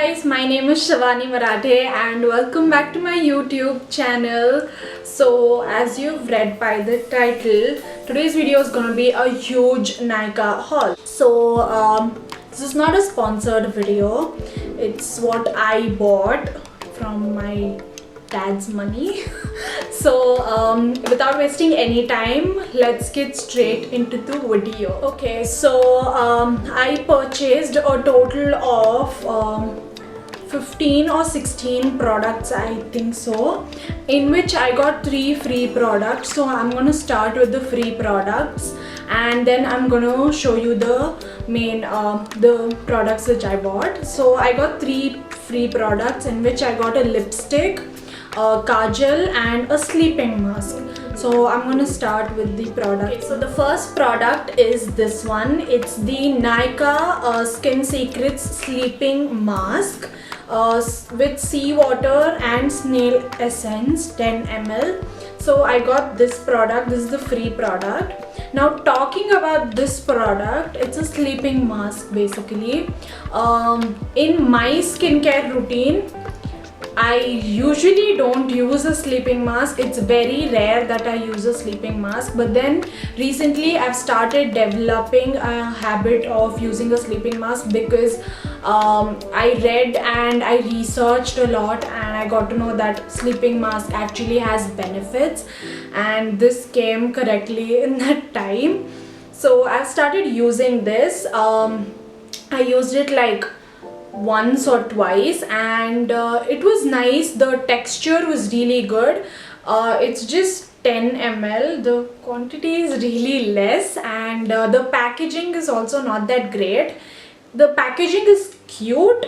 guys, my name is Shivani Marathe and welcome back to my YouTube channel. So as you've read by the title, today's video is gonna be a huge Nykaa haul. So this is not a sponsored video, it's what I bought from my dad's money. So without wasting any time, let's get straight into the video. Okay, so I purchased a total of 15 or 16 products, I think so, in which I got 3 free products. So I'm gonna start with the free products and then I'm gonna show you the main the products which I bought. So I got 3 free products in which I got a lipstick, kajal and a sleeping mask. So I'm gonna start with the product. Okay, so the first product is this one. It's the Nykaa Skin Secrets Sleeping Mask with seawater and snail essence, 10 ml. So I got this product. This is the free product. Now talking about this product, it's a sleeping mask basically. In my skincare routine, I usually don't use a sleeping mask. It's very rare that I use a sleeping mask, but then recently I've started developing a habit of using a sleeping mask because I read and I researched a lot and I got to know that sleeping mask actually has benefits, and this came correctly in that time. So I've started using this. I used it like once or twice and it was nice. The texture was really good. It's just 10 ml. The quantity is really less and the packaging is also not that great. The packaging is cute,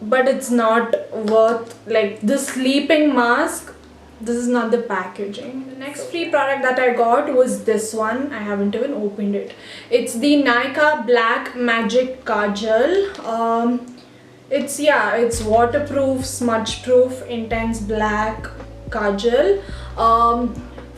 but it's not worth like the sleeping mask. This is not the packaging. The next free product that I got was this one. I haven't even opened it. It's the Nykaa Black Magic Kajal. It's waterproof, smudge proof, intense black kajal.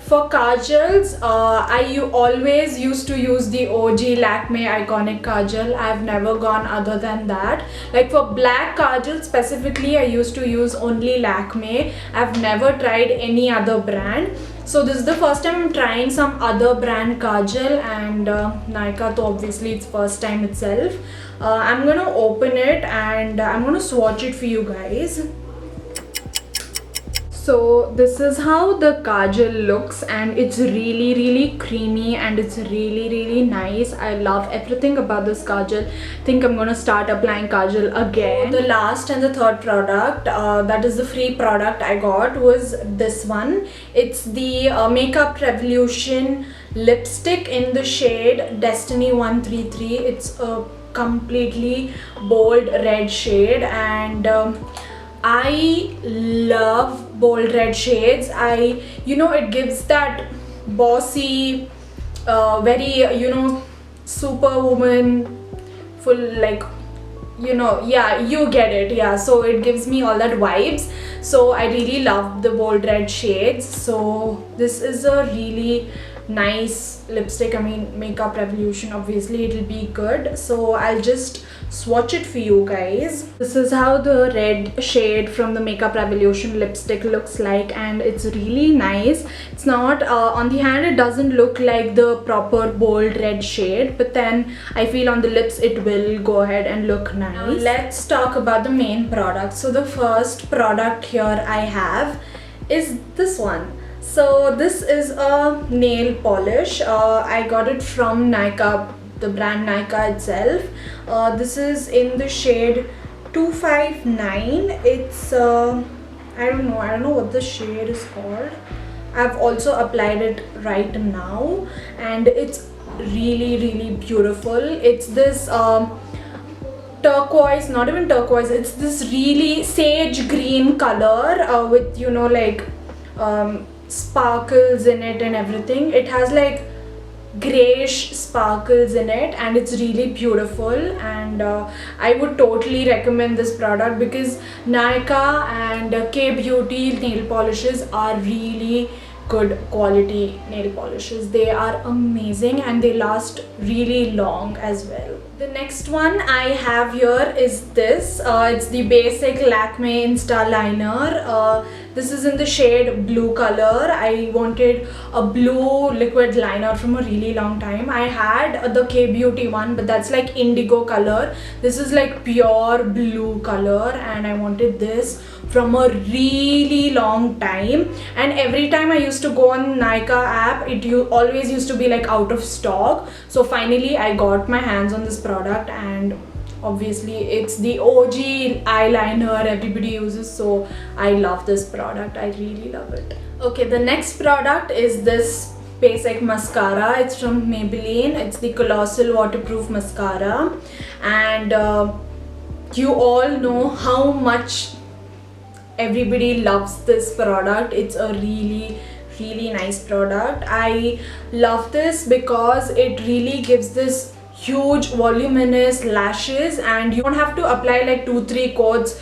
For kajals, I always used to use the OG Lakme Iconic Kajal. I've never gone other than that. Like for black kajal specifically, I used to use only Lakme. I've never tried any other brand. So this is the first time I'm trying some other brand kajal, and Nykaa, so obviously it's first time itself. I'm gonna open it and I'm gonna swatch it for you guys. So this is how the kajal looks, and it's really creamy and it's really nice. I love everything about this kajal. I think I'm gonna start applying kajal again. The last and the third product, that is the free product I got, was this one. It's the Makeup Revolution lipstick in the shade Destiny 133. It's a completely bold red shade, and I love bold red shades. It gives that bossy, very, superwoman, full, like, yeah, you get it. Yeah, so it gives me all that vibes. So I really love the bold red shades. So this is a really nice lipstick. I mean, Makeup Revolution, obviously it'll be good. So I'll just swatch it for you guys. This is how the red shade from the Makeup Revolution lipstick looks like, and it's really nice. It's not on the hand, it doesn't look like the proper bold red shade, but then I feel on the lips it will go ahead and look nice. Now let's talk about the main product. So the first product here I have is this one. So this is a nail polish. I got it from Nykaa, the brand Nykaa itself. This is in the shade 259. It's I don't know what the shade is called. I've also applied it right now and it's really beautiful. It's this turquoise, not even turquoise, it's this really sage green color with sparkles in it and everything. It has like grayish sparkles in it and it's really beautiful, and I would totally recommend this product because Nykaa and K-Beauty nail polishes are really good quality nail polishes. They are amazing and they last really long as well. The next one I have here is this. It's the basic Lakme Insta Liner. This is in the shade blue color. I wanted a blue liquid liner from a really long time. I had the K-Beauty one, but that's like indigo color. This is like pure blue color, and I wanted this from a really long time. And every time I used to go on Nykaa app, it always used to be like out of stock. So finally I got my hands on this product, and obviously it's the OG eyeliner everybody uses, so I love this product. I really love it. Okay, the next product is this basic mascara. It's from Maybelline. It's the Colossal Waterproof Mascara, and you all know how much everybody loves this product. It's a really nice product. I love this because it really gives this huge voluminous lashes, and you don't have to apply like 2-3 coats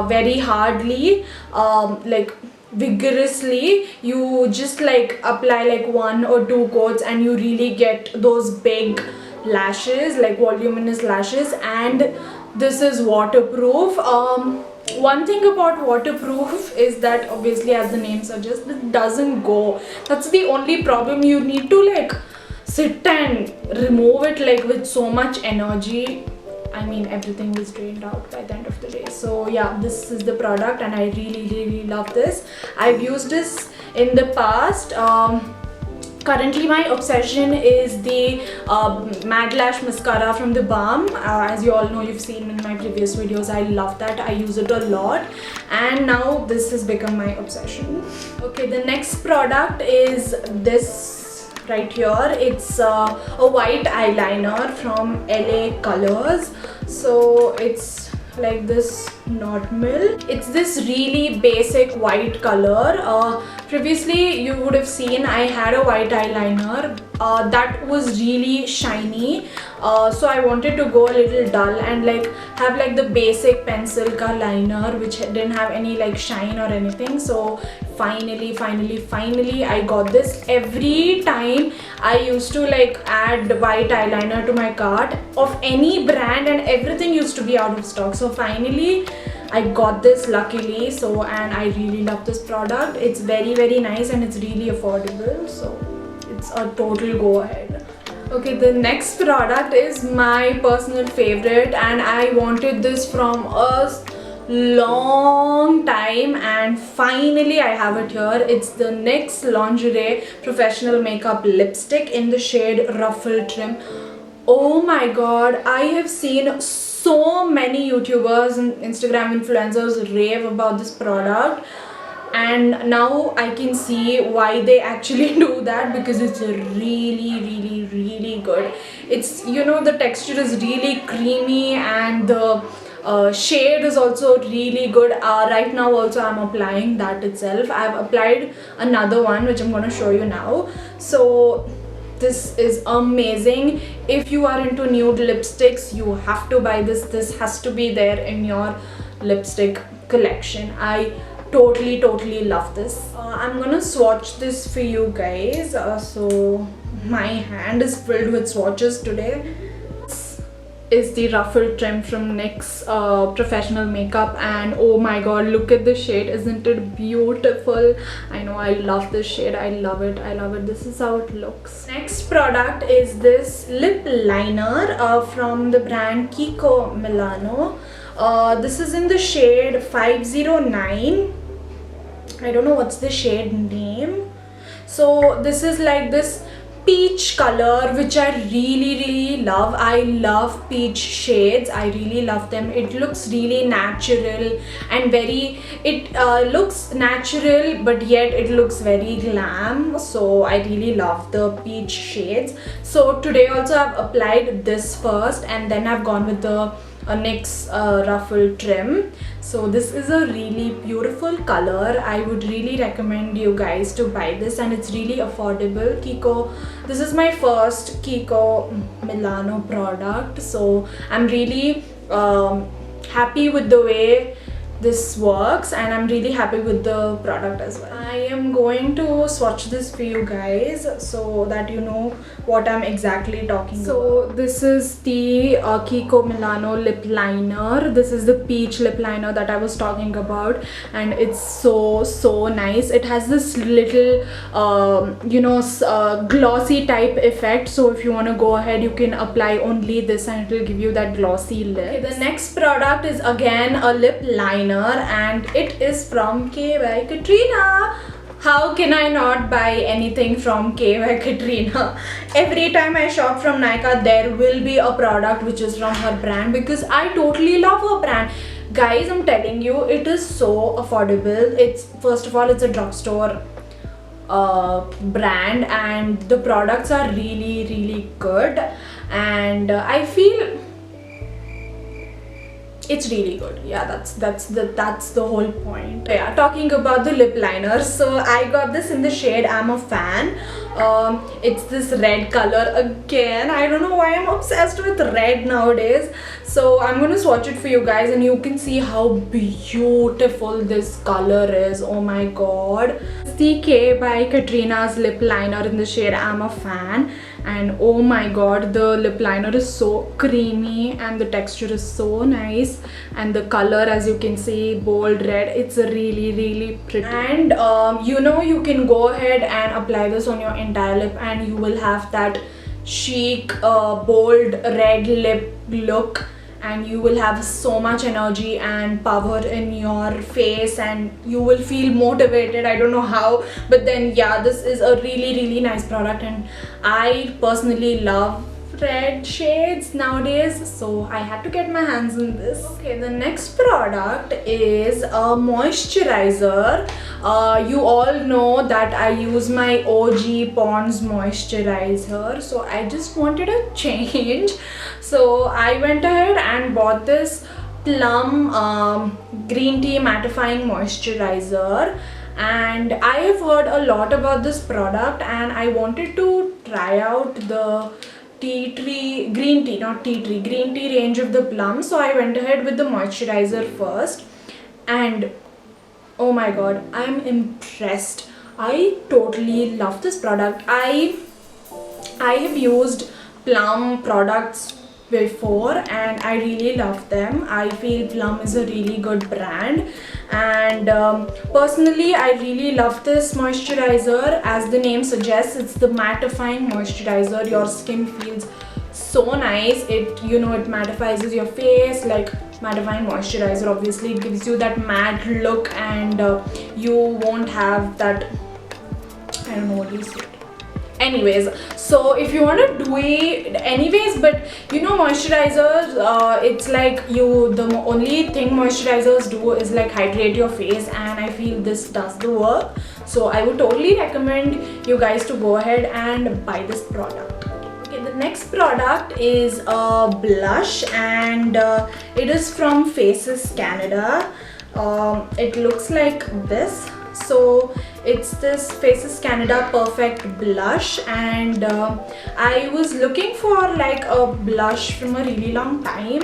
very hardly, like vigorously. You just like apply like 1 or 2 coats and you really get those big lashes, like voluminous lashes. And this is waterproof. One thing about waterproof is that obviously, as the name suggests, it doesn't go. That's the only problem. You need to like sit and remove it like with so much energy. I mean, everything is drained out by the end of the day. So yeah, this is the product, and I really love this. I've used this in the past. Currently my obsession is the Mad Lash Mascara from the Balm. As you all know, you've seen in my previous videos, I love that. I use it a lot, and now this has become my obsession. Okay, the next product is this right here. It's a white eyeliner from LA Colors. So it's like this normal. It's this really basic white color. Previously you would have seen I had a white eyeliner that was really shiny, so I wanted to go a little dull and like have like the basic pencil ka liner which didn't have any like shine or anything. So finally I got this. Every time I used to like add white eyeliner to my cart of any brand, and everything used to be out of stock. So finally I got this, luckily. So, and I really love this product. It's very nice, and it's really affordable, so it's a total go ahead. Okay, the next product is my personal favorite, and I wanted this from a long time, and finally I have it here. It's the NYX Lingerie Professional Makeup Lipstick in the shade Ruffle Trim. Oh my god, I have seen so many YouTubers and Instagram influencers rave about this product, and now I can see why they actually do that, because it's really good. It's, you know, the texture is really creamy, and the shade is also really good. Right now also I'm applying that itself. I've applied another one which I'm going to show you now. So this is amazing. If you are into nude lipsticks, you have to buy this. This has to be there in your lipstick collection. I totally love this. I'm gonna swatch this for you guys. So my hand is filled with swatches today. This is the Ruffle Trim from NYX Professional Makeup, and oh my god, look at the shade. Isn't it beautiful? I know, I love this shade. I love it. This is how it looks. Next product is this lip liner from the brand Kiko Milano. This is in the shade 509. I don't know what's the shade name. So this is like this peach color, which I really love. I love peach shades. I really love them. It looks really natural and it looks natural, but yet it looks very glam. So I really love the peach shades. So today also I've applied this first, and then I've gone with the NYX Ruffle Trim. So this is a really beautiful color. I would really recommend you guys to buy this, and it's really affordable. Kiko, this is my first Kiko Milano product, so I'm really happy with the way this works, and I'm really happy with the product as well. I am going to swatch this for you guys so that you know what I'm exactly talking about. So this is the Kiko Milano lip liner. This is the peach lip liner that I was talking about, and it's so nice. It has this little glossy type effect, so if you want to go ahead, you can apply only this and it will give you that glossy lip. Okay, the next product is again a lip liner, and it is from K by Katrina. How can I not buy anything from K by Katrina? Every time I shop from Nykaa, there will be a product which is from her brand, because I totally love her brand. Guys, I'm telling you, it is so affordable. It's, first of all, it's a drugstore brand, and the products are really good, and I feel it's really good. Yeah, that's the whole point. Yeah, talking about the lip liner, so I got this in the shade I'm a Fan. It's this red color again. I don't know why I'm obsessed with red nowadays, so I'm gonna swatch it for you guys and you can see how beautiful this color is. Oh my god. It's the K by Katrina's lip liner in the shade I'm a Fan, and oh my god, the lip liner is so creamy and the texture is so nice, and the color, as you can see, bold red, it's really pretty. And you can go ahead and apply this on your entire lip and you will have that chic bold red lip look, and you will have so much energy and power in your face and you will feel motivated. I don't know how, but then yeah, this is a really nice product, and I personally love red shades nowadays, so I had to get my hands on this. Okay, the next product is a moisturizer. You all know that I use my OG Pond's moisturizer, so I just wanted a change. So I went ahead and bought this Plum green tea mattifying moisturizer, and I have heard a lot about this product and I wanted to try out the green tea range of the Plum. So I went ahead with the moisturizer first, and oh my god, I'm impressed. I totally love this product. I have used Plum products before and I really love them. I feel Plum is a really good brand, and personally I really love this moisturizer. As the name suggests, it's the mattifying moisturizer. Your skin feels so nice. It it mattifies your face like mattifying moisturizer. Obviously it gives you that matte look, and you won't have that, I don't know what you say. Anyways, so if you want to do it anyways, but moisturizers, it's like the only thing moisturizers do is like hydrate your face, and I feel this does the work. So I would totally recommend you guys to go ahead and buy this product. Okay, the next product is a blush, and it is from Faces Canada. It looks like this. So it's this Faces Canada Perfect Blush, and I was looking for like a blush from a really long time.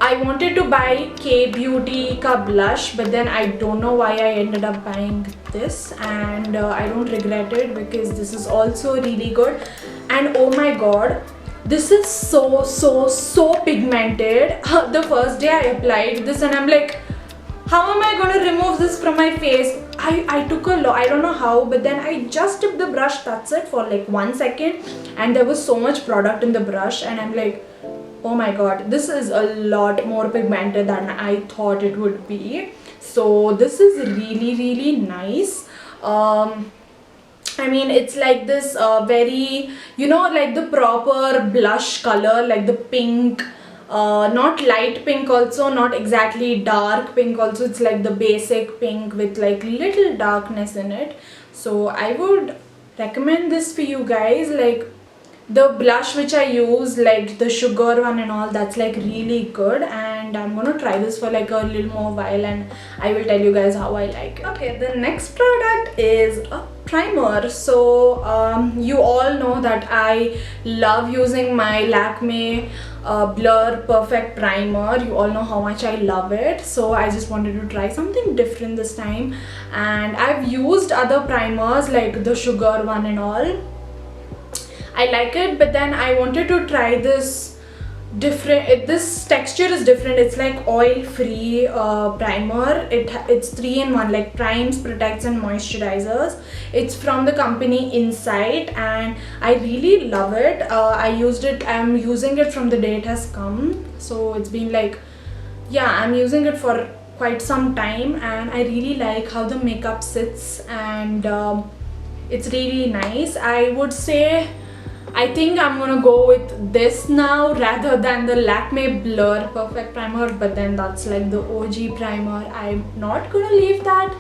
I wanted to buy K Beauty ka blush, but then I don't know why I ended up buying this, and I don't regret it because this is also really good. And oh my god, this is so pigmented. The first day I applied this and I'm like, how am I going to remove this from my face? I took a lot, I don't know how, but then I just dipped the brush, that's it, for like 1 second, and there was so much product in the brush, and I'm like, oh my god, this is a lot more pigmented than I thought it would be. So this is really nice. I mean, it's like this very, like the proper blush color, like the pink, not light pink also, not exactly dark pink also. It's like the basic pink with like little darkness in it. So I would recommend this for you guys. Like the blush which I use, like the sugar one and all, that's like really good, and I'm gonna try this for like a little more while and I will tell you guys how I like it. Okay, the next product is a primer. So you all know that I love using my Lakme Blur Perfect Primer. You all know how much I love it, so I just wanted to try something different this time. And I've used other primers like the sugar one and all. I like it, but then I wanted to try this different. This texture is different. It's like oil free primer. It's 3-in-1, like primes, protects and moisturizers. It's from the company Insight and I really love it. I used it. I'm using it from the day it has come, so it's been like, yeah, I'm using it for quite some time and I really like how the makeup sits, and it's really nice. I would say I think I'm gonna go with this now rather than the Lakme Blur Perfect Primer, but then that's like the OG primer. I'm not gonna leave that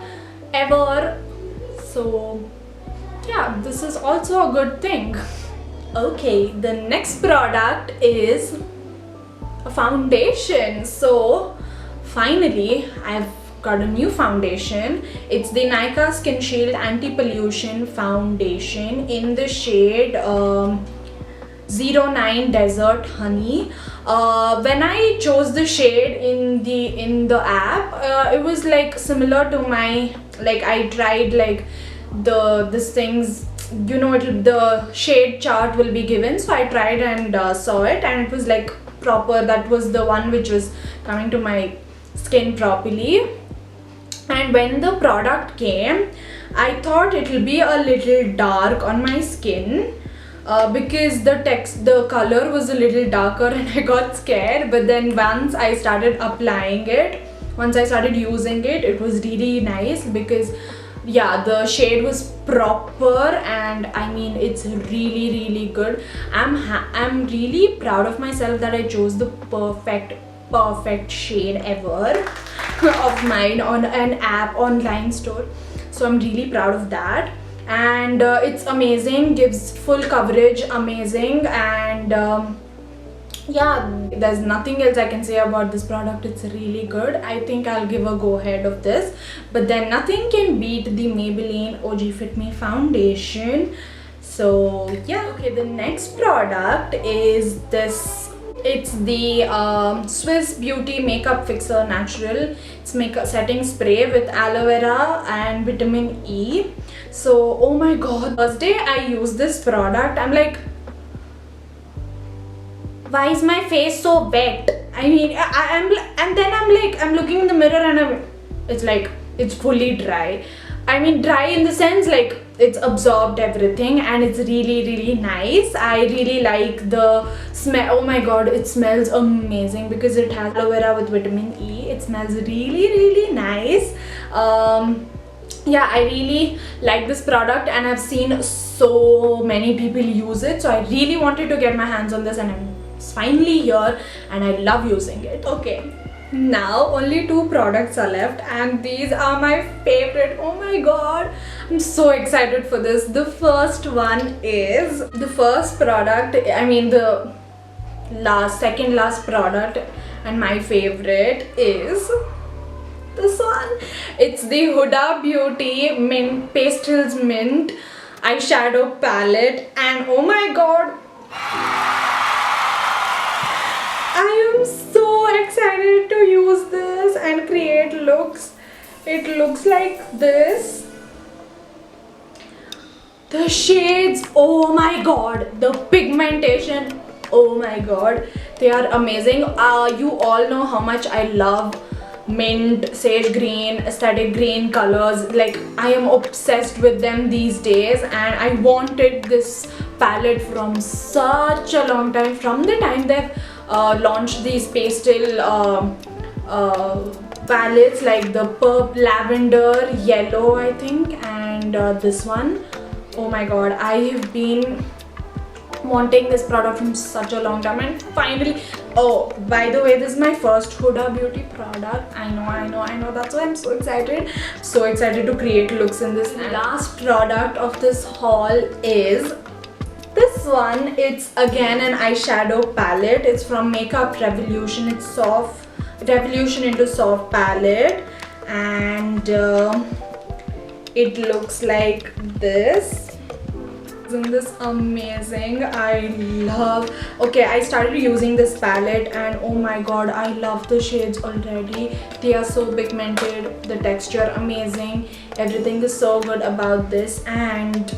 ever. So yeah, this is also a good thing. Okay, the next product is a foundation. So finally I've got a new foundation. It's the Nykaa Skin Shield Anti-Pollution Foundation in the shade 09 Desert Honey. When I chose the shade in the app, it was like similar to my, like I tried like this things, you know, the shade chart will be given, so I tried and saw it, and it was like proper. That was the one which was coming to my skin properly. And when the product came, I thought it will be a little dark on my skin because the color was a little darker and I got scared. But then once I started applying it, once I started using it, it was really nice because yeah, the shade was proper and I mean it's really good. I'm really proud of myself that I chose the perfect shade ever of mine on an app online store. So I'm really proud of that, and it's amazing, gives full coverage, amazing, and yeah, there's nothing else I can say about this product. It's really good. I think I'll give a go ahead of this, but then nothing can beat the Maybelline OG Fit Me foundation. So yeah, okay, the next product is this. It's the Swiss Beauty Makeup Fixer Natural. It's makeup setting spray with aloe vera and vitamin E. So oh my god, first day I used this product, I'm like, why is my face so wet? I mean, and then I'm looking in the mirror and it's like, it's fully dry. I mean, dry in the sense like it's absorbed everything, and it's really nice. I really like the smell. Oh my god, it smells amazing because it has aloe vera with vitamin E. It smells really nice. Yeah, I really like this product and I've seen so many people use it, so I really wanted to get my hands on this, and I'm finally here and I love using it. Okay, now only 2 products are left and these are my favorite. Oh my god, I'm so excited for this. The first one is the first product, I mean the second last product, and my favorite is this one. It's the Huda Beauty Mint Pastels Mint eyeshadow palette, and oh my god, I am so excited to use this and create looks. It looks like this. The shades, oh my god, the pigmentation, oh my god, they are amazing. You all know how much I love mint, sage green, aesthetic green colors. Like I am obsessed with them these days, and I wanted this palette from such a long time, from the time they've launched these pastel palettes like the purple, lavender, yellow I think, and this one. Oh my god, I have been wanting this product from such a long time, and finally, oh by the way, this is my first Huda Beauty product. I know, that's why I'm so excited to create looks in this. And last product of this haul is this one. It's again an eyeshadow palette. It's from Makeup Revolution. It's soft Revolution into Soft palette, and It looks like this. Isn't this amazing? I started using this palette and oh my god, I love the shades already. They are so pigmented, the texture amazing, everything is so good about this, and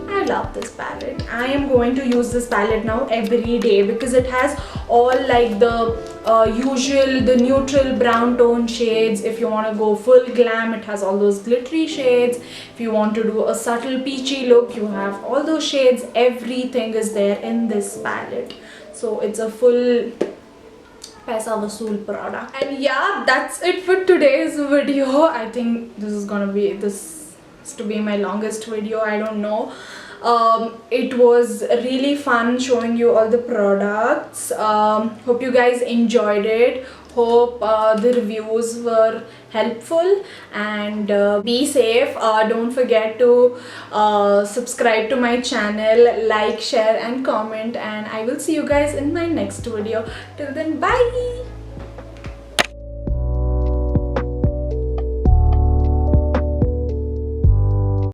I love this palette. I am going to use this palette now every day because it has all like the the neutral brown tone shades. If you want to go full glam, it has all those glittery shades. If you want to do a subtle peachy look, you have all those shades. Everything is there in this palette. So it's a full paisa vasool product. And yeah, that's it for today's video. I think this is to be my longest video. I don't know. It was really fun showing you all the products. Hope you guys enjoyed it. Hope the reviews were helpful, and be safe. Don't forget to subscribe to my channel, like, share and comment, and I will see you guys in my next video. Till then, bye.